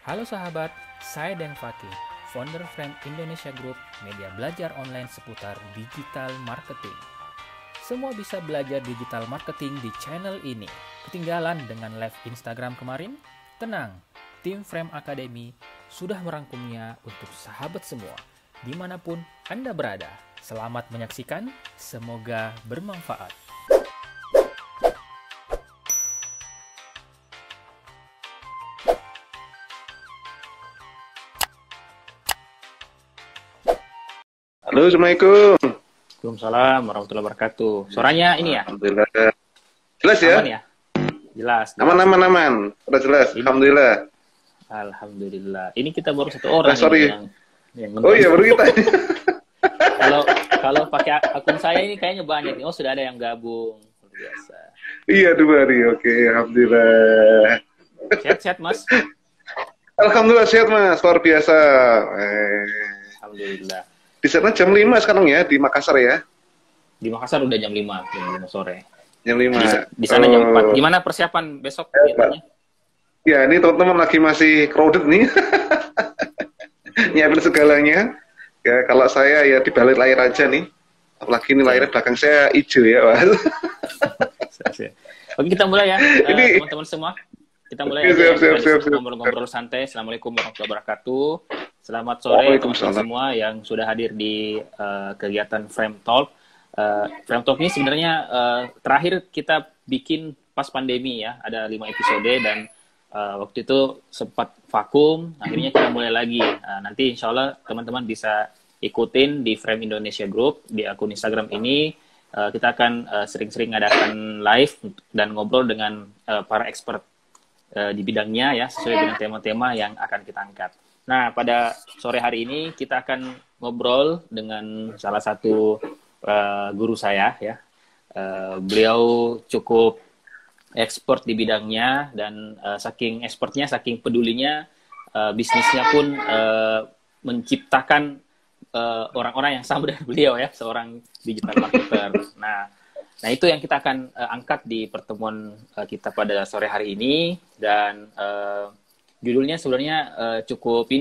Halo sahabat, saya Den Fakih, founder Frame Indonesia Group, media belajar online seputar digital marketing. Semua bisa belajar digital marketing di channel ini. Ketinggalan dengan live Instagram kemarin? Tenang, tim Frame Academy sudah merangkumnya untuk sahabat semua, dimanapun Anda berada. Selamat menyaksikan, semoga bermanfaat. Halo, Assalamualaikum. Waalaikumsalam warahmatullahi wabarakatuh. Suaranya ini ya? Alhamdulillah. Jelas ya? Aman ya? Jelas. Aman. Udah jelas. Ini, Alhamdulillah. Alhamdulillah. Ini kita baru satu orang sorry. yang Oh iya, baru kita. Kalau pakai akun saya ini kayaknya banyak nih. Oh, sudah ada yang gabung. Luar biasa. Iya, 2 hari. Oke, Alhamdulillah. Sehat-sehat, Mas? Alhamdulillah sehat, Mas. Luar biasa. Alhamdulillah. Di sana jam 5 sekarang ya, di Makassar ya? Di Makassar udah jam 5 sore. Jam 5. Di sana jam 4. Gimana persiapan besok kegiatannya? Ya, ini teman-teman lagi masih crowded nih. Nyiapin segalanya. Ya, kalau saya ya di balik layar aja nih. Apalagi ini layar belakang saya hijau ya, Mas. Oke, kita mulai ya, teman-teman semua. Kita mulai siap. ngobrol-ngobrol santai. Assalamualaikum warahmatullahi wabarakatuh. Selamat sore teman-teman semua yang sudah hadir di kegiatan Frame Talk. Frame Talk ini sebenarnya terakhir kita bikin pas pandemi ya, ada 5 episode dan waktu itu sempat vakum, akhirnya kita mulai lagi. Nanti insya Allah teman-teman bisa ikutin di Frame Indonesia Group, di akun Instagram ini. Kita akan sering-sering ngadakan live dan ngobrol dengan para expert di bidangnya ya, sesuai dengan tema-tema yang akan kita angkat. Nah, pada sore hari ini kita akan ngobrol dengan salah satu guru saya ya. Beliau cukup expert di bidangnya dan saking expertnya, saking pedulinya, bisnisnya pun menciptakan orang-orang yang sama dengan beliau ya, seorang digital marketer. Nah itu yang kita akan angkat di pertemuan kita pada sore hari ini dan judulnya sebenarnya cukup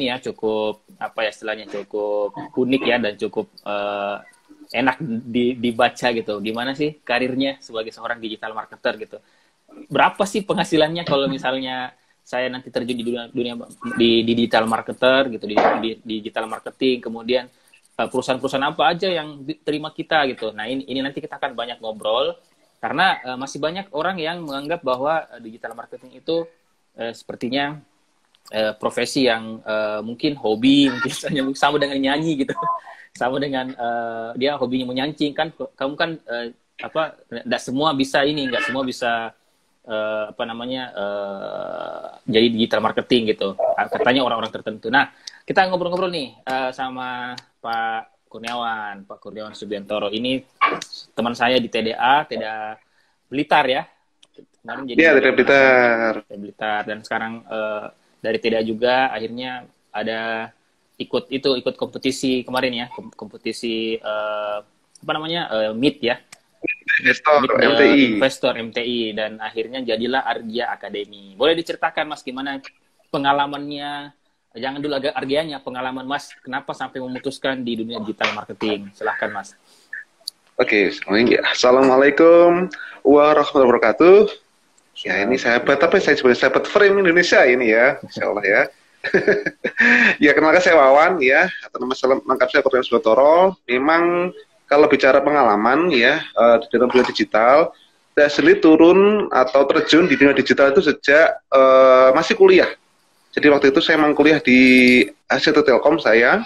apa ya istilahnya, cukup unik ya dan cukup enak dibaca gitu. Gimana sih karirnya sebagai seorang digital marketer gitu? Berapa sih penghasilannya kalau misalnya saya nanti terjun di dunia di digital marketer gitu, di digital marketing, kemudian perusahaan-perusahaan apa aja yang terima kita gitu. Nah ini nanti kita akan banyak ngobrol karena masih banyak orang yang menganggap bahwa digital marketing itu sepertinya profesi yang mungkin hobi, mungkin sama dengan nyanyi gitu, sama dengan dia hobinya menyancing kan, kamu kan nggak semua bisa jadi digital marketing gitu, katanya orang-orang tertentu. Nah kita ngobrol-ngobrol nih sama Pak Kurniawan Subiantoro. Ini teman saya di TDA Blitar ya. Kemarin jadi Blitar dan sekarang dari TDA juga akhirnya ada ikut kompetisi kemarin ya, kompetisi MIT ya. Investor MTI dan akhirnya jadilah Argia Academy. Boleh diceritakan Mas gimana pengalamannya? Jangan dulu agak Argianya, pengalaman Mas kenapa sampai memutuskan di dunia digital marketing? Silahkan Mas. Oke, Assalamualaikum warahmatullahi wabarakatuh. Ya ini sahabat, tapi saya sebagai sahabat Frame Indonesia ini ya, insya Allah ya. Ya kenalkan saya Wawan ya, atau nama lengkap saya Kurniawan Subiantoro. Memang kalau bicara pengalaman ya di dalam dunia digital, saya sendiri turun atau terjun di dunia digital itu sejak masih kuliah. Jadi waktu itu saya memang kuliah di Asia Telkom saya.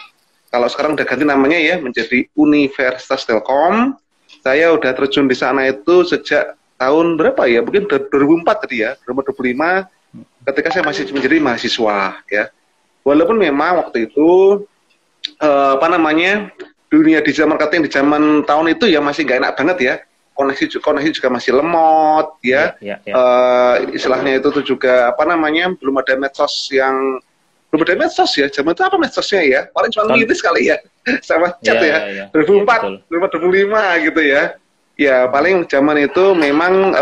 Kalau sekarang udah ganti namanya ya menjadi Universitas Telkom. Saya udah terjun di sana itu sejak tahun berapa ya? Mungkin 2004 tadi ya, 2025 ketika saya masih menjadi mahasiswa ya. Walaupun memang waktu itu dunia digital marketing di zaman tahun itu ya masih nggak enak banget ya. Koneksi juga masih lemot ya. Istilahnya itu tuh juga belum ada medsos ya. Zaman itu apa medsosnya ya? Paling cuma ngiris kali ya. Sama chat ya. 2004, 2005 gitu ya. Ya paling zaman itu memang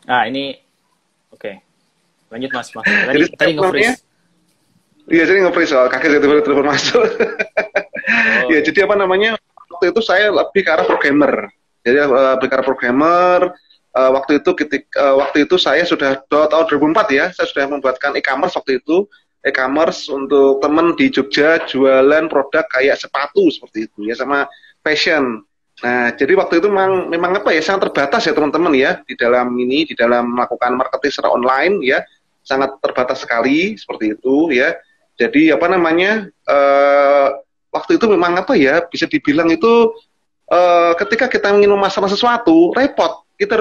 Ah, ini oke. Lanjut Mas. Jadi Tadi nge-freeze. iya, jadi nge-freeze soal kaget tiba-tiba telepon masuk. Oh, Ya, iya. jadi apa namanya? Waktu itu saya lebih ke arah programmer. Jadi lebih ke arah programmer. Waktu itu saya sudah tahun 2004 ya, saya sudah membuatkan e-commerce waktu itu. E-commerce untuk temen di Jogja jualan produk kayak sepatu seperti itu ya, sama fashion. Nah, jadi waktu itu memang apa ya, sangat terbatas ya teman-teman ya di dalam melakukan marketing secara online ya, sangat terbatas sekali seperti itu ya. Jadi apa namanya, waktu itu memang apa ya, bisa dibilang itu ketika kita ingin memasarkan sesuatu repot, kita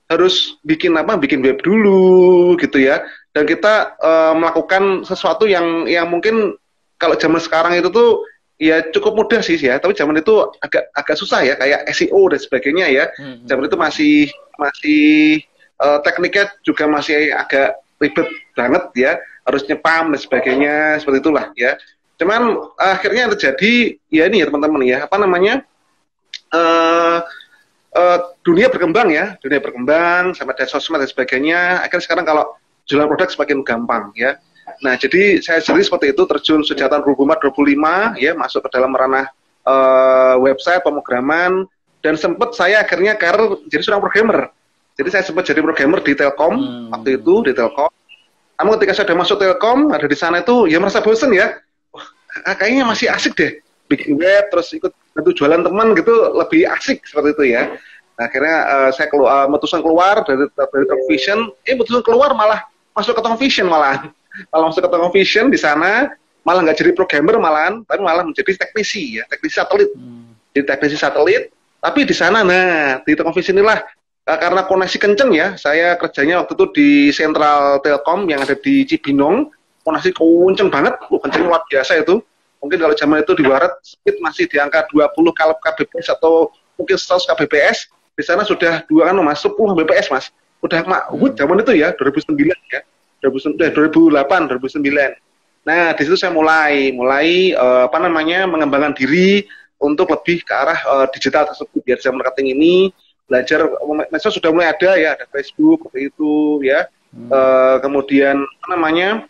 harus bikin web dulu gitu ya, dan kita melakukan sesuatu yang mungkin kalau zaman sekarang itu tuh ya cukup mudah sih ya, tapi zaman itu agak susah ya, kayak SEO dan sebagainya ya. Zaman itu masih masih tekniknya juga masih agak ribet banget ya, harus nyepam dan sebagainya seperti itulah ya. Cuman akhirnya yang terjadi ya ini ya teman-teman ya, apa namanya, eh dunia berkembang sama ada sosmed dan sebagainya. Akhirnya sekarang kalau jualan produk semakin gampang ya. Nah, jadi saya sendiri seperti itu terjun sejak tahun 2004 2005 ya, masuk ke dalam ranah website pemrograman, dan sempat saya akhirnya karir jadi seorang programmer. Jadi saya sempat jadi programmer di Telkom waktu itu, di Telkom. Namun ketika saya sudah masuk Telkom, ada di sana itu ya merasa bosen ya. Wah, kayaknya masih asik deh bikin web, terus ikut bantu jualan teman gitu, lebih asik seperti itu ya. Nah, akhirnya saya memutuskan keluar dari Talk Vision, memutuskan keluar malah masuk ke Talk Vision malah masuk ke Talk Vision di sana, malah nggak jadi programmer malahan, tapi malah menjadi teknisi ya, teknisi satelit. Jadi teknisi satelit, tapi di sana, nah di Talk Vision inilah karena koneksi kenceng ya, saya kerjanya waktu itu di Sentral Telkom yang ada di Cibinong, koneksi kenceng banget, kenceng luar biasa itu. Mungkin kalau zaman itu di barat speed masih di angka 20 kbps atau mungkin 100 kbps. Di sana sudah 10 Mbps Mas. Udah zaman itu ya, 2009 ya. 2008, 2009. Nah, di situ saya mulai apa namanya, mengembangkan diri untuk lebih ke arah digital tersebut. Biar digital marketing ini belajar, medsos sudah mulai ada ya, ada Facebook seperti itu ya. Kemudian apa namanya,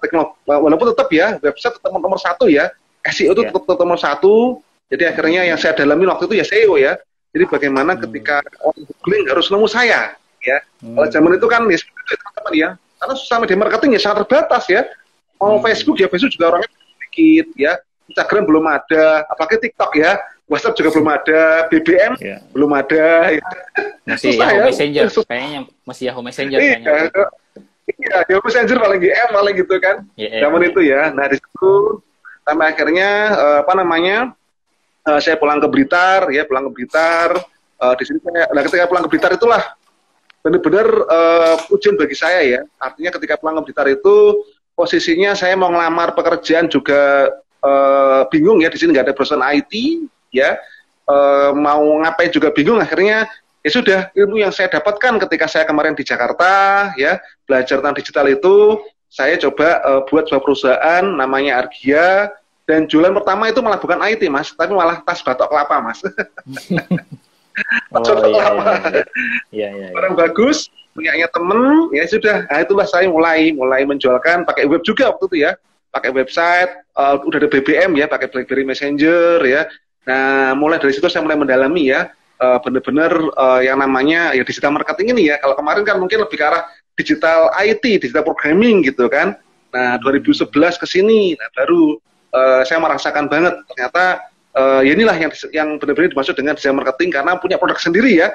teknologi, walaupun tetap ya website tetap nomor satu ya, SEO itu tetap nomor satu. Jadi akhirnya yang saya dalami waktu itu ya SEO ya. Jadi bagaimana ketika orang googling harus nemu saya ya. Kalau zaman itu kan ya teman-teman ya, karena sosial media marketing ya sangat terbatas ya. Mau Facebook juga orangnya sedikit ya. Instagram belum ada, apalagi TikTok ya. WhatsApp juga belum ada, BBM belum ada ya. Masih susah Yahoo ya. Messenger kayaknya, masih Yahoo Messenger kayaknya. Iya, Yahoo Messenger paling GM paling gitu kan. Zaman itu ya. Nah, di situ sampai akhirnya apa namanya, saya pulang ke Blitar ya, di sini ketika pulang ke Blitar itulah benar-benar ujian bagi saya ya. Artinya ketika pulang ke Blitar itu posisinya saya mau ngelamar pekerjaan juga bingung ya, di sini nggak ada perusahaan IT ya. Mau ngapain juga bingung, akhirnya ya sudah, ilmu yang saya dapatkan ketika saya kemarin di Jakarta ya, belajar tentang digital itu, saya coba buat sebuah perusahaan namanya Argia, dan jualan pertama itu malah bukan IT Mas, tapi malah tas batok kelapa Mas. Tas batok kelapa. Iya. Orang bagus, punyanya temen, ya sudah. Nah, itulah saya mulai menjualkan pakai web juga waktu itu ya, pakai website, udah ada BBM ya, pakai BlackBerry Messenger ya. Nah, mulai dari situ saya mulai mendalami ya, benar-benar yang namanya ya digital marketing ini ya. Kalau kemarin kan mungkin lebih ke arah digital IT, digital programming gitu kan. Nah, 2011 ke sini, nah baru saya merasakan banget ternyata ya inilah yang benar-benar dimaksud dengan digital marketing, karena punya produk sendiri ya,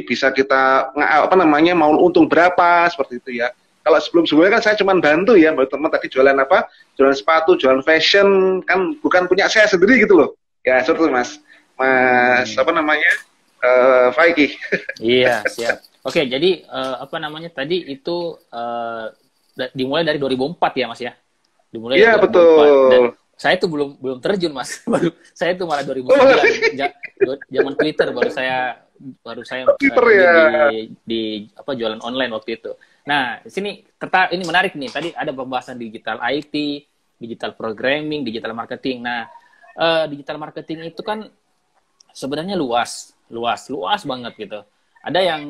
bisa kita apa namanya, mau untung berapa seperti itu ya. Kalau sebelumnya kan saya cuma bantu ya, teman tadi jualan apa, jualan sepatu, jualan fashion, kan bukan punya saya sendiri gitu loh. Ya, seperti itu Mas apa namanya, Faiki. Iya, siap. Oke, jadi apa namanya tadi itu dimulai dari 2004 ya Mas ya? Dimulai Iya, dari 2004. betul. Dan saya tuh belum terjun Mas. Saya tuh malah 2009 zaman Twitter baru saya Twitter ya. di apa, jualan online waktu itu. Nah, sini ini menarik nih. Tadi ada pembahasan digital IT, digital programming, digital marketing. Nah, digital marketing itu kan sebenarnya luas banget gitu. Ada yang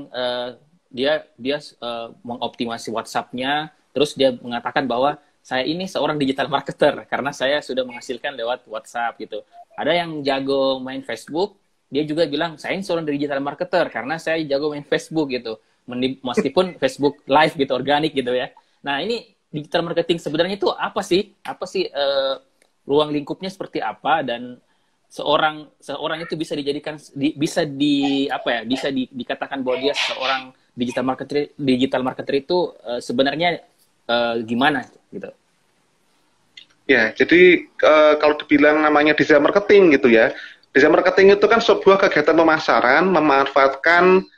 mengoptimasi WhatsApp-nya, terus dia mengatakan bahwa saya ini seorang digital marketer karena saya sudah menghasilkan lewat WhatsApp gitu. Ada yang jago main Facebook, dia juga bilang saya ini seorang digital marketer karena saya jago main Facebook gitu. Meskipun Facebook live gitu, organik gitu ya. Nah, ini digital marketing sebenarnya itu apa sih? Apa sih ruang lingkupnya seperti apa, dan seorang itu bisa dijadikan bisa dikatakan bahwa dia seorang digital marketer itu sebenarnya gimana gitu. Ya, jadi kalau dibilang namanya digital marketing gitu ya. Digital marketing itu kan sebuah kegiatan pemasaran memanfaatkan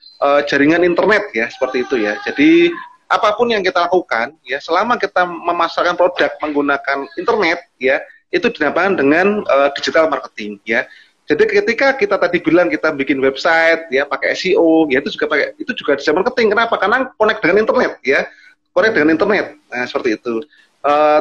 jaringan internet ya, seperti itu ya. Jadi apapun yang kita lakukan ya, selama kita memasarkan produk menggunakan internet ya, itu dinamakan dengan digital marketing ya. Jadi ketika kita tadi bilang kita bikin website ya pakai SEO ya, itu juga digital marketing. Kenapa? Karena connect dengan internet ya. Connect dengan internet. Nah, seperti itu.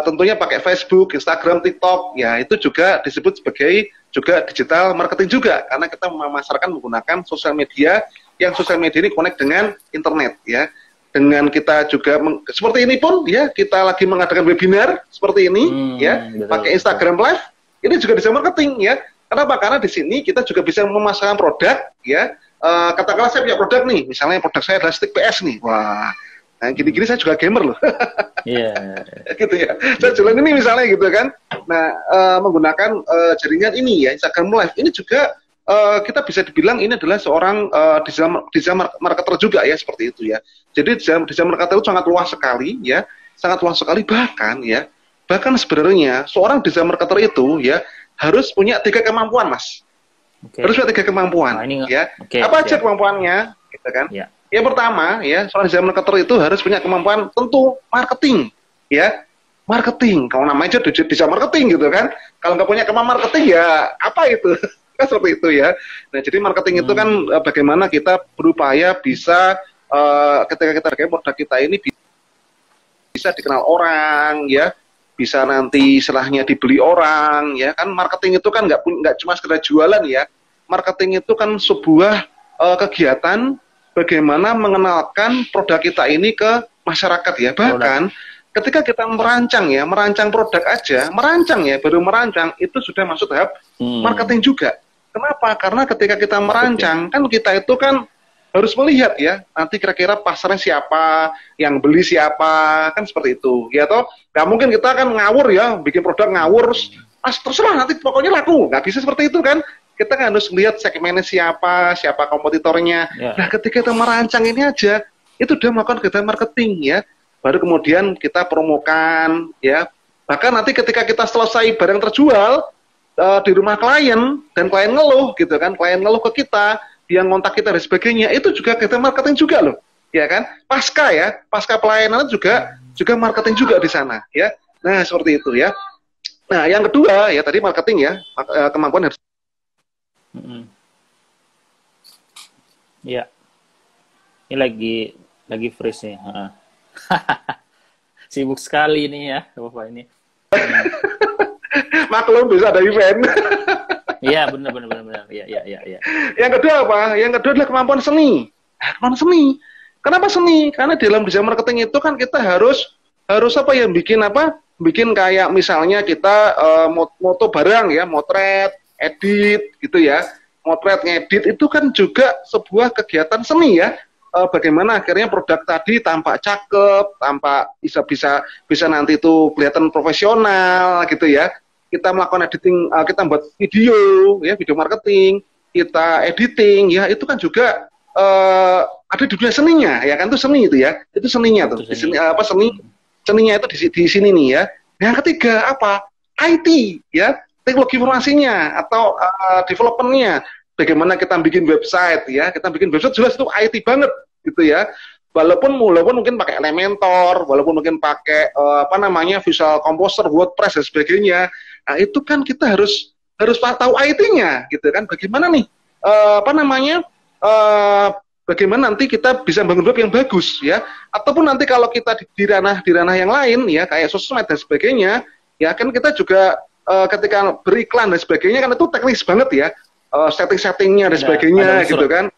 Tentunya pakai Facebook, Instagram, TikTok ya, itu juga disebut sebagai juga digital marketing juga, karena kita memasarkan menggunakan sosial media, yang sosial media ini connect dengan internet ya. Dengan kita juga seperti ini pun ya, kita lagi mengadakan webinar seperti ini ya, pakai Instagram Live, ini juga digital marketing ya. Kenapa? Karena di sini kita juga bisa memasarkan produk ya. Katakanlah saya punya produk nih, misalnya produk saya adalah stick PS nih. Wah, nah gini-gini saya juga gamer loh. Iya. Gitu ya. Saya jualan ini misalnya gitu kan. Nah, menggunakan jaringan ini ya, Instagram Live, ini juga kita bisa dibilang ini adalah seorang digital marketer juga ya, seperti itu ya. Jadi digital marketer itu sangat luas sekali ya, sangat luas sekali, bahkan sebenarnya seorang digital marketer itu ya harus punya 3 kemampuan, Mas. Harus punya 3 kemampuan ya. Apa aja kemampuannya gitu kan? Yang pertama ya, seorang digital marketer itu harus punya kemampuan tentu marketing ya. Marketing, kalau namanya aja digital marketing gitu kan. Kalau nggak punya kemampuan marketing ya apa itu? Kan seperti itu ya. Nah, jadi marketing itu kan bagaimana kita berupaya bisa ketika kita pakai produk kita ini bisa dikenal orang ya, bisa nanti setelahnya dibeli orang ya kan. Marketing itu kan nggak cuma sekedar jualan ya. Marketing itu kan sebuah kegiatan bagaimana mengenalkan produk kita ini ke masyarakat ya. Bahkan ketika kita merancang produk aja, baru merancang itu sudah masuk tahap marketing juga. Kenapa? Karena ketika kita merancang, kan kita itu kan harus melihat ya, nanti kira-kira pasarnya siapa, yang beli siapa, kan seperti itu. Ya toh, nggak mungkin kita kan ngawur ya, bikin produk ngawur, terserah nanti pokoknya laku. Nggak bisa seperti itu kan. Kita kan harus melihat segmennya siapa kompetitornya. Nah, ketika kita merancang ini aja, itu udah melakukan kegiatan marketing ya. Baru kemudian kita promokan ya. Bahkan nanti ketika kita selesai barang terjual di rumah klien, dan klien ngeluh gitu kan, klien ngeluh ke kita, dia ngontak kita dan sebagainya, itu juga kegiatan marketing juga loh. Ya kan? Pasca pelayanan juga marketing juga di sana ya. Nah, seperti itu ya. Nah, yang kedua ya tadi marketing ya, kemampuan harus Iya. Ini lagi freeze nih. Sibuk sekali nih ya, Bapak ini. Maklum bisa ada event. Iya, benar. Iya. Yang kedua apa? Yang kedua adalah kemampuan seni. Kemampuan seni. Kenapa seni? Karena dalam digital marketing itu kan kita harus apa ya, bikin kayak misalnya kita moto barang ya, motret, edit gitu ya. Motret, ngedit itu kan juga sebuah kegiatan seni ya. Bagaimana akhirnya produk tadi tampak cakep, tampak bisa nanti itu kelihatan profesional gitu ya. Kita melakukan editing, kita buat video marketing, kita editing ya, itu kan juga ada di dunia seninya ya kan, itu seni itu ya. Itu seninya tuh. Seninya itu di sini nih ya. Yang ketiga apa? IT ya, teknologi informasinya atau development-nya. Bagaimana kita bikin website ya, kita bikin website jelas itu IT banget gitu ya. Walaupun mungkin pakai Elementor, walaupun mungkin pakai Visual Composer, WordPress dan sebagainya. Nah, itu kan kita harus tahu IT-nya gitu kan. Bagaimana nih bagaimana nanti kita bisa bangun web yang bagus ya. Ataupun nanti kalau kita di ranah yang lain ya, kayak sosmed dan sebagainya, ya kan kita juga ketika beriklan dan sebagainya kan itu teknis banget ya. Setting-settingnya dan sebagainya gitu kan.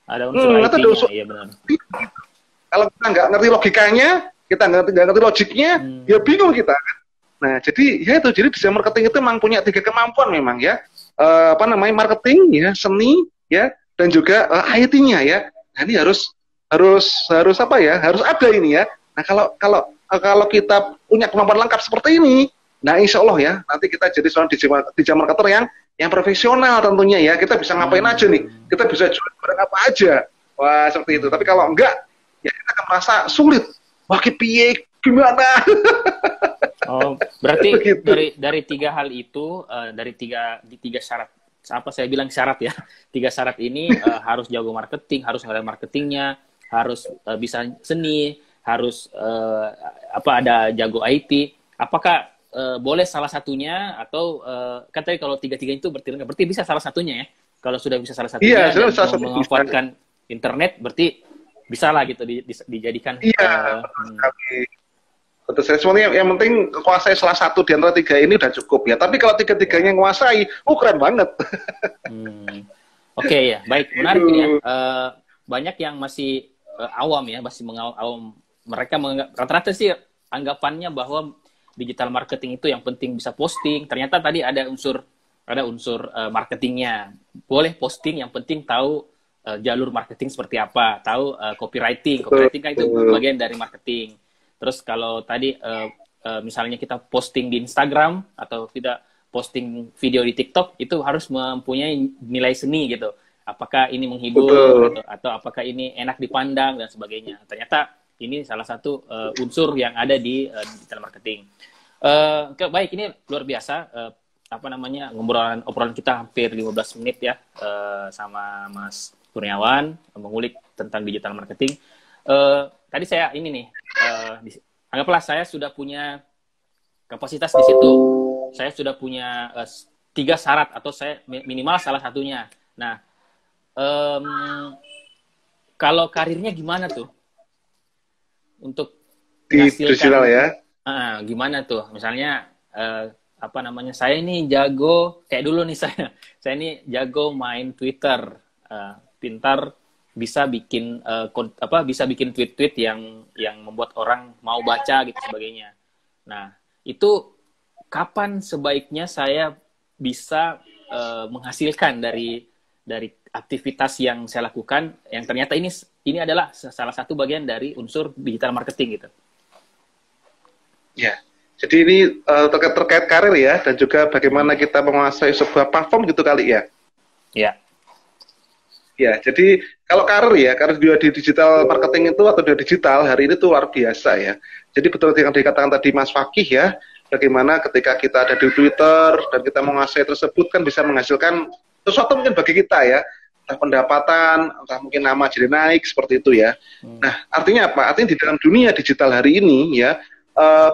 Ada unsur Ada IT-nya, unsur. iya benar. Kalau kita nggak ngerti logikanya, kita nggak ngerti logiknya, ya bingung kita. Nah, jadi ya itu, jadi digital marketing itu memang punya 3 kemampuan memang ya. Apa namanya, marketing ya, seni ya, dan juga IT-nya ya. Nah, ini harus apa ya? Harus ada ini ya. Nah, kalau kita punya kemampuan lengkap seperti ini, nah insya Allah ya, nanti kita jadi seorang digital marketer yang profesional tentunya ya. Kita bisa ngapain aja nih? Kita bisa jual barang apa aja. Wah, seperti itu. Tapi kalau enggak, ya kita akan merasa sulit. Wah, piye gimana? Oh, berarti Begitu. dari 3 hal itu, dari tiga syarat, apa saya bilang syarat ya, 3 syarat ini harus jago marketing, harus ngerti marketingnya, harus bisa seni, harus apa ada jago IT. Apakah boleh salah satunya atau kan tadi kalau tiga-tiga itu berarti bisa salah satunya ya. Kalau sudah bisa salah satunya Iya, dan salah satu memanfaatkan internet, berarti bisa lah gitu dijadikan. Iya, betul sekali. Betul sekali. Semuanya yang penting kuasai salah satu di antara 3 ini udah cukup ya. Tapi kalau 3-tiganya nguasai, keren banget. Oke, ya, baik, menarik ini ya. Banyak yang masih awam ya, masih awam. Mereka menganggap, rata-rata sih anggapannya bahwa digital marketing itu yang penting bisa posting. Ternyata tadi ada unsur marketingnya. Boleh posting, yang penting tahu jalur marketing seperti apa, tahu copywriting. Copywriting kan itu bagian dari marketing. Terus kalau tadi misalnya kita posting di Instagram atau kita posting video di TikTok, itu harus mempunyai nilai seni gitu. Apakah ini menghibur gitu, atau apakah ini enak dipandang dan sebagainya. Ternyata ini salah satu unsur yang ada di digital marketing. Baik, ini luar biasa. Apa namanya, obrolan kita hampir 15 menit ya sama Mas Kurniawan mengulik tentang digital marketing. Tadi saya ini nih, anggaplah saya sudah punya kapasitas di situ. Saya sudah punya 3 syarat atau saya minimal salah satunya. Nah, kalau karirnya gimana tuh? Untuk Di digital ya. Gimana tuh? Misalnya apa namanya? Saya ini jago kayak dulu nih saya ini jago main Twitter, pintar bisa bikin bisa bikin tweet-tweet yang membuat orang mau baca gitu sebagainya. Nah, itu kapan sebaiknya saya bisa menghasilkan dari aktivitas yang saya lakukan yang ternyata ini adalah salah satu bagian dari unsur digital marketing gitu. Ya. Jadi ini terkait karir ya, dan juga bagaimana kita menguasai sebuah platform gitu kali ya. Ya. Ya, jadi kalau karir juga di digital marketing itu atau di digital hari ini tuh luar biasa ya. Jadi betul yang dikatakan tadi Mas Fakih ya, bagaimana ketika kita ada di Twitter dan kita menguasai tersebut kan bisa menghasilkan sesuatu mungkin bagi kita ya, entah pendapatan, entah mungkin nama jadi naik seperti itu ya. Nah, artinya apa? Artinya di dalam dunia digital hari ini ya,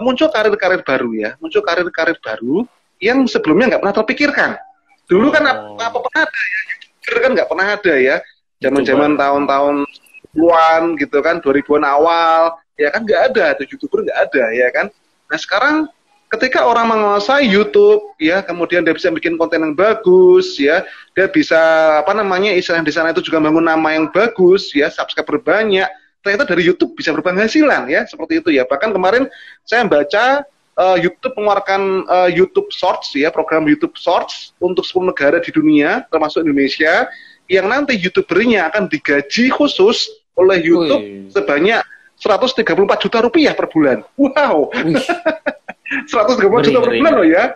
muncul karir-karir baru ya, muncul karir-karir baru yang sebelumnya nggak pernah terpikirkan. Dulu kan apa pernah ada ya, kan nggak pernah ada ya, zaman-zaman tahun-tahun 20-an gitu kan, 2000-an awal, ya kan nggak ada, tuh YouTuber nggak ada ya kan. Nah sekarang ketika orang menguasai YouTube ya, kemudian dia bisa bikin konten yang bagus ya, dia bisa apa namanya istilah di sana itu juga bangun nama yang bagus ya, subscriber banyak, ternyata dari YouTube bisa berpenghasilan ya, seperti itu ya. Bahkan kemarin saya baca YouTube mengeluarkan YouTube Shorts ya, program YouTube Shorts untuk 10 negara di dunia termasuk Indonesia, yang nanti YouTubernya akan digaji khusus oleh YouTube sebanyak 134 juta rupiah per bulan. Wow. 134 juta per bulan loh ya.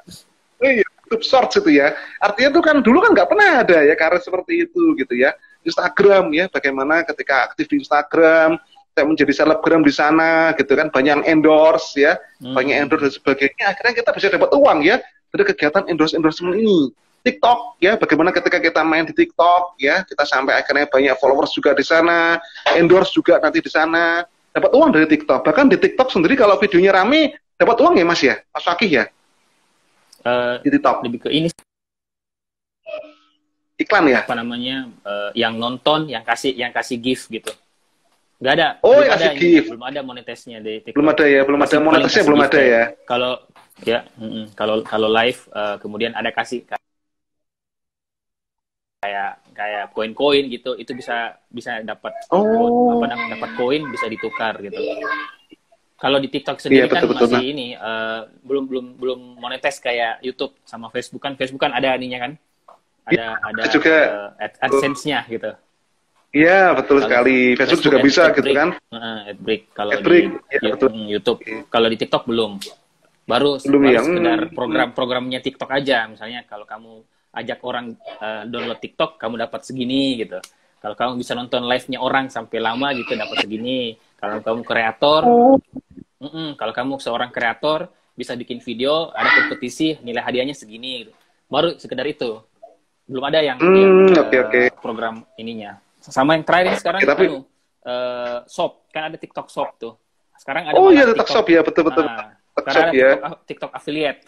YouTube Shorts itu ya. Artinya itu kan dulu kan nggak pernah ada ya karir seperti itu gitu ya. Instagram ya, bagaimana ketika aktif di Instagram saya menjadi selebgram di sana gitu kan, banyak yang endorse ya, banyak endorse dan sebagainya, akhirnya kita bisa dapat uang ya dari kegiatan endorsement ini. TikTok ya, bagaimana ketika kita main di TikTok ya, kita sampai akhirnya banyak followers juga di sana, endorse juga nanti di sana, dapat uang dari TikTok. Bahkan di TikTok sendiri kalau videonya rame dapat uang ya Mas ya, Mas Fakih ya, di TikTok. Lebih ke ini iklan ya, apa namanya, yang nonton, yang kasih gift gitu. Nggak ada. Oh, yang kasih gift. Belum ada monetisnya di TikTok. Belum ada ya, belum ada monetisnya, belum ada ya. Kalau ya, kalau live kemudian ada kasih kayak koin-koin gitu, itu bisa dapat Oh, dapat koin, bisa ditukar gitu. Kalau di TikTok sendiri kan betul-betul. masih Nah, ini belum monetis kayak YouTube sama Facebook kan ada ininya kan, ada juga, AdSense-nya gitu. iya betul Kalau sekali. Facebook Facebook juga bisa gitu Adbreak, kan. Adbreak. Kalau Adbreak, di ya betul. YouTube, kalau di TikTok belum. Baru Belum baru ya. sekedar program-programnya TikTok aja. Misalnya kalau kamu ajak orang download TikTok, kamu dapat segini gitu. Kalau kamu bisa nonton live-nya orang sampai lama gitu, dapat segini. Kalau kamu kreator, kalau kamu seorang kreator bisa bikin video, ada kompetisi, nilai hadiahnya segini. Gitu. Baru sekedar itu. Belum ada yang Oke. program ininya. Sama yang terakhir sekarang Tapi, shop, kan ada TikTok shop tuh. Sekarang ada oh iya malah TikTok Shop ya, betul-betul. sekarang Shop ada ya. TikTok affiliate.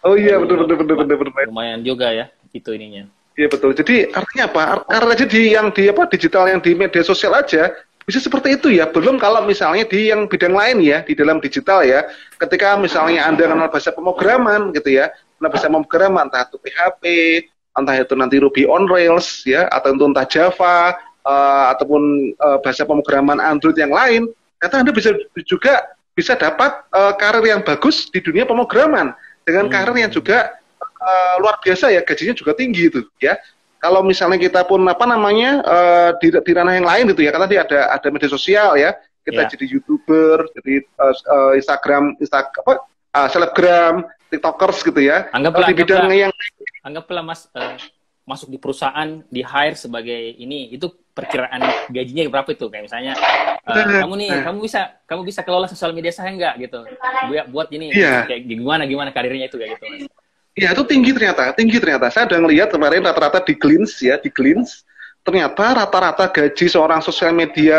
Oh iya, Aduh, betul. lumayan juga ya itu ininya. Iya betul. Jadi artinya apa? Karena aja digital yang di media sosial aja bisa seperti itu ya. Belum kalau misalnya di yang bidang lain ya, di dalam digital ya. Ketika misalnya Anda kenal bahasa pemrograman gitu ya, kenal bahasa pemrograman entah itu PHP, entah itu nanti Ruby on Rails ya, atau itu entah Java, ataupun bahasa pemrograman Android yang lain, kata Anda bisa dapat karir yang bagus di dunia pemrograman dengan karir yang juga luar biasa ya, gajinya juga tinggi itu ya. Kalau misalnya kita pun di ranah yang lain gitu ya, karena tadi ada media sosial ya, kita jadi YouTuber, jadi selebgram, TikTokers gitu ya. Anggaplah, Kalau di bidang yang Mas masuk di perusahaan, di hire sebagai ini, itu perkiraan gajinya berapa itu? Kayak misalnya kamu bisa kelola sosial media saya nggak gitu, buat ini kayak gimana karirnya itu kayak gitu, Mas. Ya itu tinggi ternyata. Saya udah ngelihat kemarin rata-rata di Glints, ternyata rata-rata gaji seorang sosial media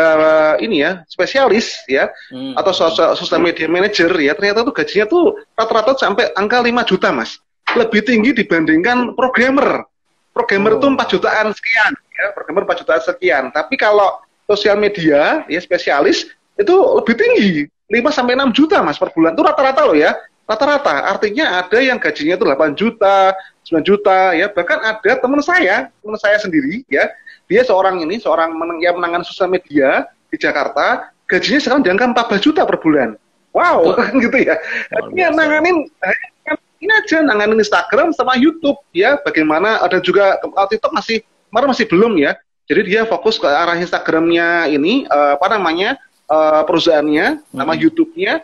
ini ya, spesialis ya, atau sosial media manager ya, ternyata tuh gajinya tuh rata-rata sampai angka 5 juta, Mas. Lebih tinggi dibandingkan programmer. Programmer itu 4 jutaan sekian ya, programmer 4 jutaan sekian. Tapi kalau sosial media ya spesialis itu lebih tinggi, 5 sampai 6 juta, Mas, per bulan. Itu rata-rata loh ya. Rata-rata, artinya ada yang gajinya itu 8 juta, 9 juta, ya. Bahkan ada teman saya sendiri, ya. Dia seorang yang menangani sosial media di Jakarta, gajinya sekarang di angka 14 juta per bulan. Wow, kan gitu ya. Artinya nanganin Instagram sama YouTube, ya. Bagaimana, ada juga TikTok masih belum, ya. Jadi dia fokus ke arah Instagramnya ini, perusahaannya, sama YouTube-nya,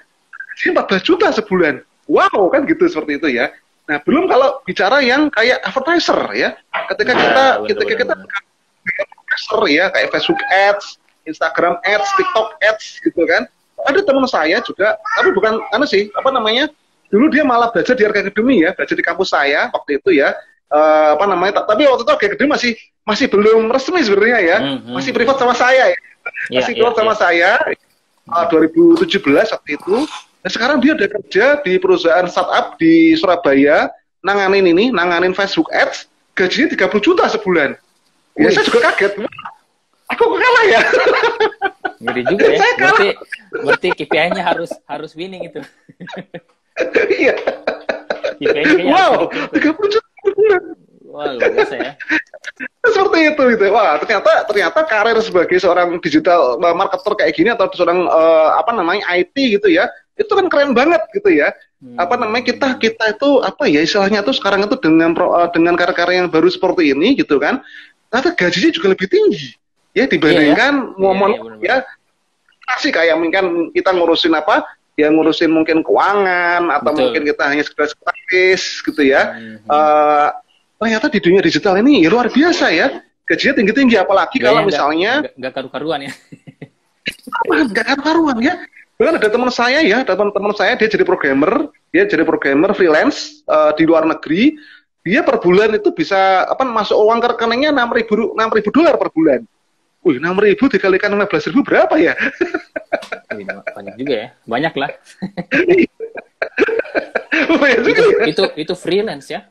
gajinya 14 juta sebulan. Wow, kan gitu, seperti itu ya. Nah, belum kalau bicara yang kayak advertiser ya. Ketika kita advertiser ya, kayak Facebook Ads, Instagram Ads, TikTok Ads gitu kan. Ada teman saya juga, tapi bukan dulu dia malah belajar di Akademi ya, belajar di kampus saya waktu itu ya. Tapi waktu itu Akademi masih belum resmi sebenarnya ya. Masih privat sama saya ya. Masih privat sama saya 2017 waktu itu. Nah, sekarang dia udah kerja di perusahaan startup di Surabaya, nanganin Facebook Ads, gajinya 30 juta sebulan. Ya, saya juga kaget. Aku kalah ya. Ngeri juga ya. Berarti KPI-nya harus winning itu. Iya. Wow, 30 juta sebulan. Wah, luar biasa ya. Seperti itu gitu. Wah, ternyata karir sebagai seorang digital marketer kayak gini atau seorang IT gitu ya. Itu kan keren banget gitu ya. Kita itu istilahnya tuh sekarang itu dengan karya-karya yang baru seperti ini gitu kan. Ternyata gajinya juga lebih tinggi ya dibandingkan kayak mungkin kita ngurusin ngurusin mungkin keuangan atau mungkin kita hanya sekedar sekretaris gitu ya. Ternyata di dunia digital ini ya luar biasa ya. Gajinya tinggi-tinggi, apalagi kalau misalnya nggak karu-karuan ya. Nggak karu-karuan ya. Bahkan ada teman saya dia jadi programmer freelance di luar negeri. Dia per bulan itu bisa masuk uang ke rekeningnya $6.000 per bulan. Wih, 6.000 dikalikan 15.000 berapa ya? Banyak juga ya. Banyak lah. Banyak juga ya? Itu freelance ya.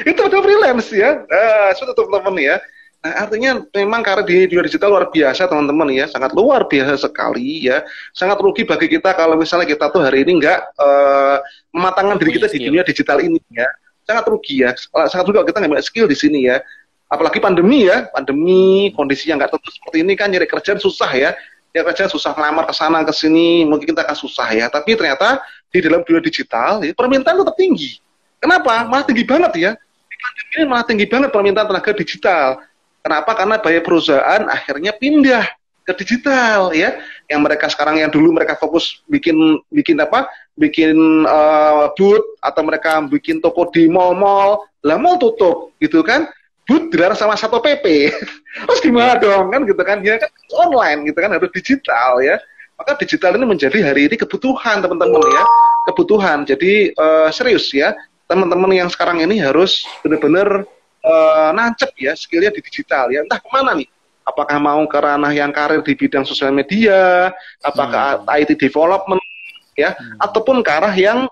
Itu udah freelance ya. Sudah teman-teman ya. Nah, artinya memang karena di dunia digital luar biasa teman-teman ya, sangat luar biasa sekali ya. Sangat rugi bagi kita kalau misalnya kita tuh hari ini nggak mematangkan diri kita di dunia digital ini ya. Sangat rugi ya. Sangat rugi kalau kita nggak punya skill di sini ya. apalagi pandemi ya, pandemi kondisi yang nggak tentu seperti ini kan, nyari kerjaan susah ya. Ya kerjaan susah, ngelamar ke sana ke sini mungkin kita akan susah ya. Tapi ternyata di dalam dunia digital ya, permintaan tetap tinggi. Kenapa? Malah tinggi banget ya. Di pandemi ini malah tinggi banget permintaan tenaga digital. Kenapa? Karena banyak perusahaan akhirnya pindah ke digital ya. Yang mereka sekarang, yang dulu mereka fokus bikin apa? Bikin booth, atau mereka bikin toko di mall-mall. Lah mall tutup gitu kan. Booth dilarang sama Satpol PP. Terus gimana dong kan gitu kan? Ya kan online gitu kan, harus digital ya. Maka digital ini menjadi hari ini kebutuhan teman-teman ya. Kebutuhan. Jadi serius ya. Teman-teman yang sekarang ini harus benar-benar nancep ya skillnya di digital ya, entah kemana nih, apakah mau ke ranah yang karir di bidang sosial media, apakah IT development ya, ataupun ke arah yang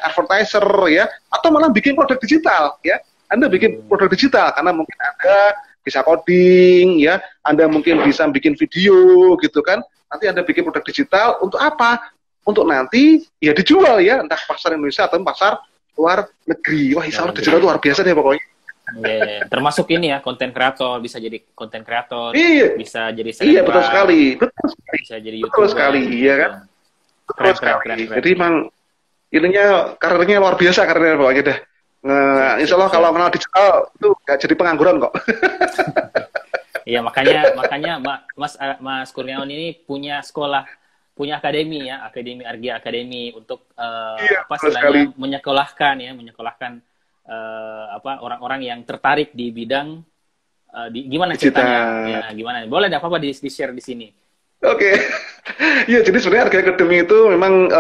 advertiser ya, atau malah bikin produk digital ya. Anda bikin produk digital karena mungkin Anda bisa coding ya, Anda mungkin bisa bikin video gitu kan, nanti Anda bikin produk digital untuk apa? Untuk nanti ya dijual ya, entah pasar Indonesia atau pasar luar negeri. Wah, insya Allah digital luar biasa deh pokoknya. Yeah, termasuk ini ya, konten kreator, bisa jadi konten kreator, bisa jadi selebgram, iya betul sekali, bisa jadi YouTuber, betul sekali, iya kan, betul sekali. Jadi memang ininya karirnya luar biasa, karirnya pokoknya dah. Insya Allah kalau kenal digital itu gak jadi pengangguran kok. Iya, makanya Mas Kurniawan ini punya sekolah, punya akademi ya, Akademi Argia Academy untuk menyekolahkan orang-orang yang tertarik di bidang gimana ceritanya ya, gimana, boleh nggak apa-apa di-share di sini. Oke. Ya, jadi sebenarnya Argia Academy itu memang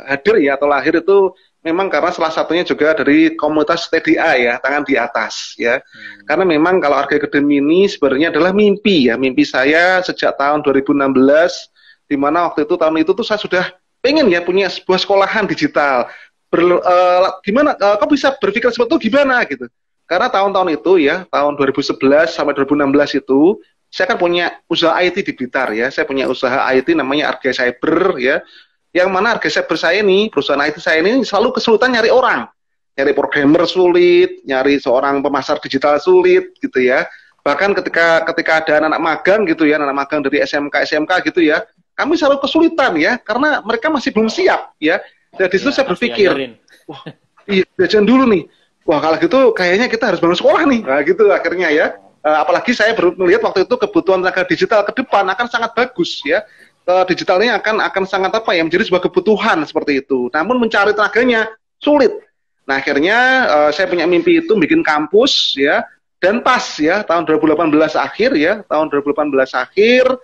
hadir ya, atau lahir itu memang karena salah satunya juga dari komunitas TDA ya, tangan di atas ya. Karena memang kalau Argia Academy ini sebenarnya adalah mimpi saya sejak tahun 2016, di mana waktu itu tahun itu tuh saya sudah pengen ya punya sebuah sekolahan digital. Gimana kok bisa berpikir seperti itu, gimana gitu, karena tahun-tahun itu ya, tahun 2011 sampai 2016 itu saya kan punya usaha IT di Blitar ya, saya punya usaha IT namanya Argia Cyber ya, yang mana Argia Cyber saya ini, perusahaan IT saya ini selalu kesulitan nyari orang, nyari programmer sulit, nyari seorang pemasar digital sulit gitu ya. Bahkan ketika ada anak magang gitu ya, anak magang dari SMK gitu ya, kami selalu kesulitan ya, karena mereka masih belum siap ya. Dan di situ saya berpikir, wah, iya, belajar dulu nih. Wah, kalau gitu kayaknya kita harus bangun sekolah nih. Nah, gitu akhirnya ya. Apalagi saya baru melihat waktu itu kebutuhan tenaga digital ke depan akan sangat bagus ya. Digital ini akan sangat menjadi sebuah kebutuhan seperti itu. Namun mencari tenaganya sulit. Nah, akhirnya saya punya mimpi itu bikin kampus ya. Dan pas ya, tahun 2018 akhir ya, tahun 2018 akhir,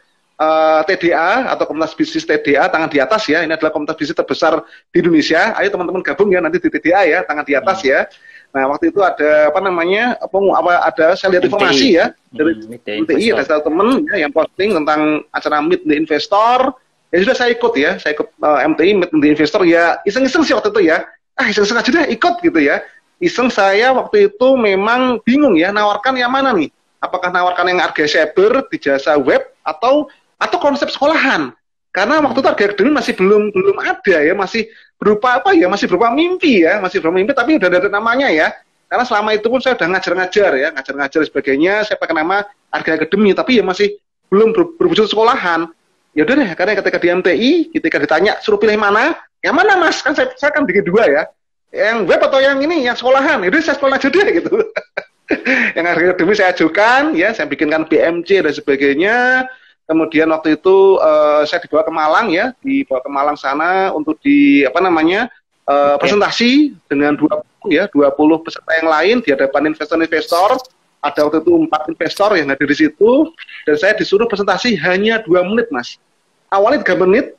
TDA atau komunitas bisnis TDA tangan di atas ya, ini adalah komunitas bisnis terbesar di Indonesia. Ayo teman-teman gabung ya nanti di TDA ya, tangan di atas ya. Nah, waktu itu ada ada saya lihat informasi ya dari MTI, ada satu teman ya, yang posting tentang acara Meet the Investor. Ya sudah saya ikut ya, saya ikut MTI Meet the Investor ya, iseng-iseng sih waktu itu ya. Iseng-iseng aja deh ikut gitu ya. Iseng, saya waktu itu memang bingung ya, nawarkan yang mana nih? Apakah nawarkan yang Argia Cyber di jasa web atau konsep sekolahan? Karena waktu itu Argia Academy masih belum ada ya, masih berupa masih berupa mimpi ya, tapi udah ada namanya ya. Karena selama itu pun saya udah ngajar sebagainya, saya pakai nama Argia Academy, tapi ya masih belum berwujud sekolahan. Ya udah deh, karena ketika di MTI, ketika ditanya suruh pilih mana, yang mana Mas? Kan saya kan bikin dua ya, yang web atau yang ini, yang sekolahan. Jadi saya sekolah aja deh gitu. Yang Argia Academy saya ajukan ya, saya bikinkan BMC dan sebagainya. Kemudian waktu itu saya dibawa ke Malang ya, sana untuk presentasi dengan 20 peserta yang lain di hadapan investor-investor. Ada waktu itu 4 investor yang hadir di situ, dan saya disuruh presentasi hanya 2 menit, Mas. Awalnya 3 menit,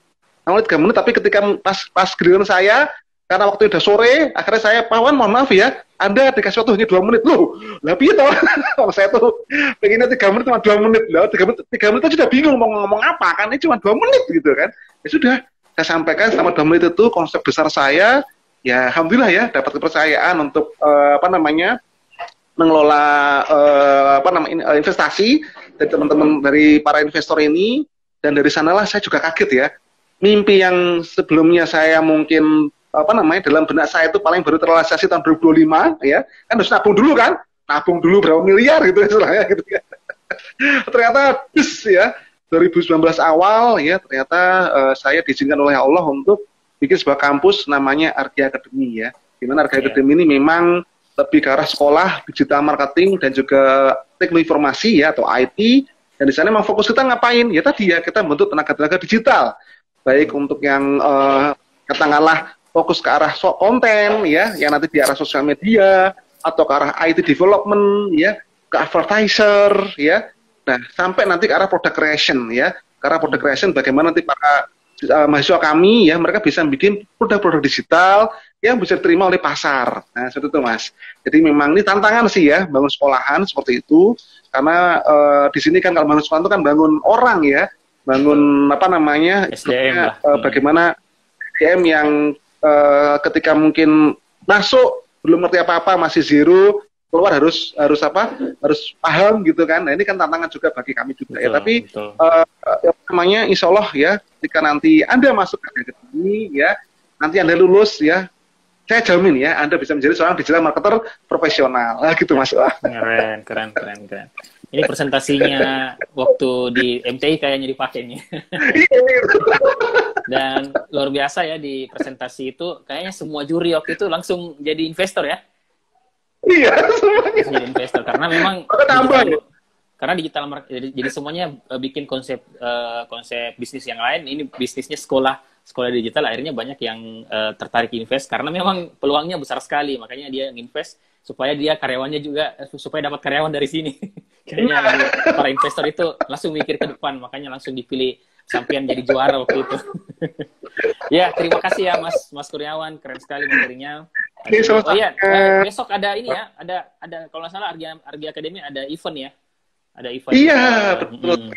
tapi ketika pas giliran saya, karena waktu udah sore, akhirnya saya, Pak Wan, mohon maaf ya, Anda dikasih waktu hanya 2 menit. Loh, lah piye toh? Saya tuh pengennya 3 menit cuma 2 menit. Loh, 3 menit aja udah bingung mau ngomong apa, kan ini cuma 2 menit gitu kan. Ya sudah, saya sampaikan selama 2 menit itu konsep besar saya. Ya alhamdulillah ya, dapat kepercayaan untuk mengelola investasi dari teman-teman, dari para investor ini. Dan dari sanalah saya juga kaget ya, mimpi yang sebelumnya saya mungkin apa namanya, dalam benak saya itu paling baru terrealisasi tahun 2025 ya. Kan harus nabung dulu kan? Nabung dulu berapa miliar gitu istilahnya gitu ya. Ternyata ya 2019 awal ya ternyata saya diizinkan oleh Allah untuk bikin sebuah kampus namanya Argia Academy ya. Di mana Argia Academy ini memang lebih ke arah sekolah digital marketing dan juga teknologi informasi ya atau IT. Dan di sana memang fokus kita ngapain? Ya tadi ya kita bentuk tenaga-tenaga digital. Baik untuk yang katakanlah fokus ke arah konten ya, yang nanti di arah sosial media atau ke arah IT development ya, ke advertiser ya. Nah, sampai nanti ke arah product creation ya. Ke arah product creation bagaimana nanti para mahasiswa kami ya mereka bisa bikin produk-produk digital yang bisa diterima oleh pasar. Nah, seperti itu Mas. Jadi memang ini tantangan sih ya bangun sekolahan seperti itu karena di sini kan kalau bangun sekolahan itu kan bangun orang ya, bangun apa namanya SDM bagaimana SDM yang ketika mungkin masuk belum ngerti apa-apa masih zero keluar harus paham gitu kan. Nah ini kan tantangan juga bagi kami juga ya. Tapi namanya insya Allah ya ketika nanti Anda masuk ke ini ya nanti Anda lulus ya saya jamin ya Anda bisa menjadi seorang digital marketer profesional gitu Mas. Keren. Ini presentasinya waktu di MTI kayaknya dipakai nih. Dan luar biasa ya di presentasi itu kayaknya semua juri waktu itu langsung jadi investor ya. Iya, semuanya. Jadi investor karena memang digital marketing jadi semuanya bikin konsep bisnis yang lain. Ini bisnisnya sekolah digital akhirnya banyak yang tertarik invest karena memang peluangnya besar sekali. Makanya dia invest supaya dia karyawannya juga supaya dapat karyawan dari sini. Kayaknya para investor itu langsung mikir ke depan, makanya langsung dipilih sampean jadi juara waktu itu. Ya, terima kasih ya Mas Kurniawan, keren sekali materinya. Oh iya, besok ada ini ya, ada kalau nggak salah Argia Academy ada event ya. Ada event. Iya, betul.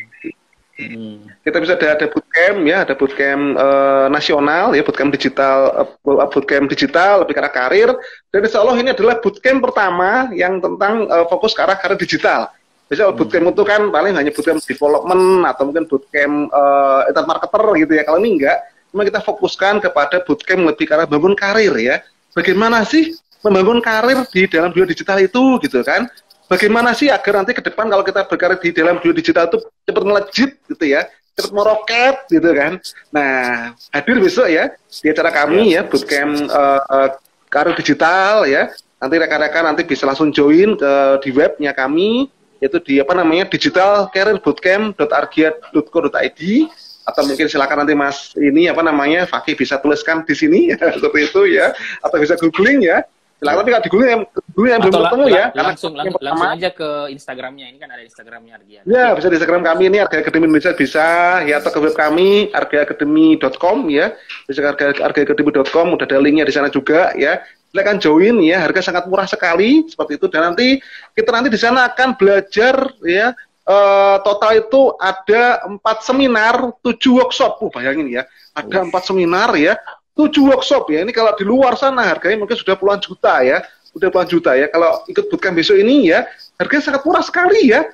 Kita bisa ada bootcamp ya, ada bootcamp nasional ya, bootcamp digital lebih ke arah karir. Dan insya Allah ini adalah bootcamp pertama yang tentang fokus ke arah karir digital. Biasanya bootcamp itu kan paling hanya bootcamp development atau mungkin bootcamp internet marketer gitu ya. Kalau ini enggak, cuma kita fokuskan kepada bootcamp lebih ke arah bangun karir ya. Bagaimana sih membangun karir di dalam dunia digital itu gitu kan? Bagaimana sih agar nanti ke depan kalau kita berkarir di dalam dunia digital itu cepat melejit gitu ya, cepat meroket gitu kan? Nah, hadir besok ya di acara kami ya bootcamp karir digital ya. Nanti rekan-rekan nanti bisa langsung join di webnya kami. Itu di apa namanya digitalcareerbootcamp.argia.co.id atau mungkin silakan nanti Mas ini apa namanya Fakih bisa tuliskan di sini ya, seperti itu ya atau bisa googling ya silakan tapi kalau di googling yang belum ketemu ya langsung aja ke Instagramnya ini kan ada Instagramnya Argia ya bisa di Instagram kami ini Argia Academy Indonesia bisa ya atau ke web kami argiaacademy.com ya bisa ke argiaacademy.com udah ada linknya di sana juga ya. Silakan join ya, harga sangat murah sekali seperti itu dan nanti kita di sana akan belajar ya total itu ada 4 seminar 7 workshop. Bayangin ya, ada 4 seminar ya 7 workshop ya. Ini kalau di luar sana harganya mungkin sudah puluhan juta ya, kalau ikut bootcamp besok ini ya harganya sangat murah sekali ya.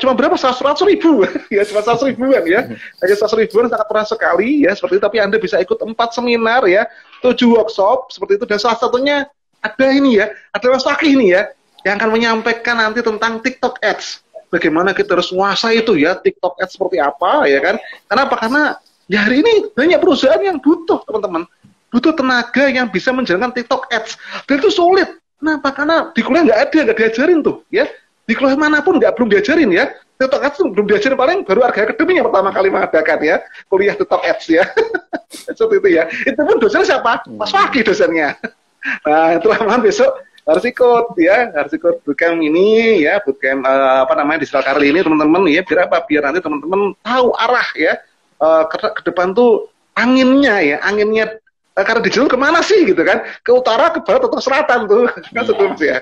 Cuma berapa? 100 ribu ya, cuma 100 ribuan ya, hanya 100 ribuan sangat murah sekali ya seperti itu. Tapi Anda bisa ikut 4 seminar ya 7 workshop seperti itu dan salah satunya ada ini ya, ada Mas Fakih ini ya yang akan menyampaikan nanti tentang TikTok Ads. Bagaimana kita harus menguasai itu ya TikTok Ads seperti apa ya kan? Kenapa? Karena ya hari ini banyak perusahaan yang butuh teman-teman, butuh tenaga yang bisa menjalankan TikTok Ads dan itu sulit. Kenapa? Karena di kuliah nggak diajarin tuh ya. Di kuliah manapun belum diajarin ya. TikTok Ads itu belum diajarin, paling baru Argia Academy yang pertama kali mengadakan ya kuliah TikTok Ads ya. Seperti itu ya. Itu pun dosennya siapa? Mas Fakih dosennya. Nah, itulah besok harus ikut bootcamp ini ya, bootcamp digital karir ini teman-teman ya, biar nanti teman-teman tahu arah ya ke depan tuh anginnya karena digital kemana sih gitu kan, ke utara, ke barat atau selatan tuh kan seterusnya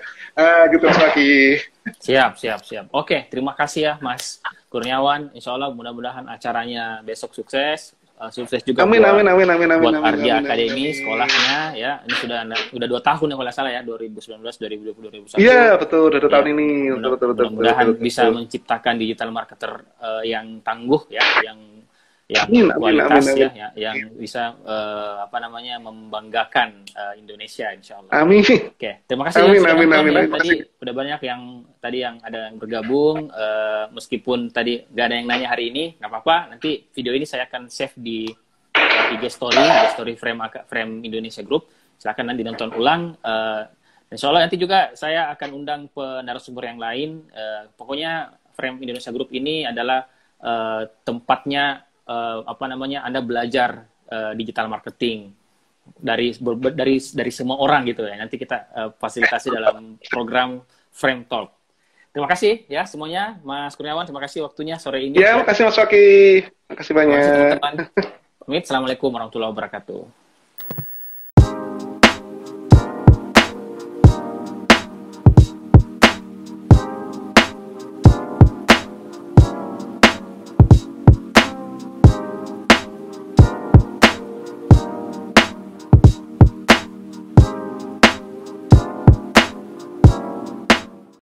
gitu lagi. Siap. Oke, terima kasih ya Mas Kurniawan. Insya Allah mudah-mudahan acaranya besok sukses. Sukses juga amin. buat Argia Academy sekolahnya ya. Ini sudah 2 tahun ya kalau nggak salah ya, 2019, 2020, 2021. Iya betul, udah 2 tahun ini. Betul. Mudah-mudahan bisa menciptakan digital marketer yang tangguh ya, yang Amin, amin, kualitas amin, amin. ya, yang bisa apa namanya membanggakan Indonesia insya Allah. Amin. Oke, terima kasih Amin, yang sudah amin, nonton amin, ya. amin. Tadi udah banyak yang ada yang bergabung. Meskipun tadi nggak ada yang nanya hari ini, nggak apa-apa. Nanti video ini saya akan save di IG Story Frame Indonesia Group. Silakan nanti nonton ulang. Insya Allah nanti juga saya akan undang narasumber yang lain. Pokoknya Frame Indonesia Group ini adalah tempatnya apa namanya Anda belajar digital marketing dari semua orang gitu ya. Nanti kita fasilitasi dalam program Frame Talk. Terima kasih ya semuanya, Mas Kurniawan. Terima kasih waktunya sore ini. Ya, makasih Mas Waki. Makasih banyak. Terima kasih teman-teman. Assalamualaikum warahmatullahi wabarakatuh.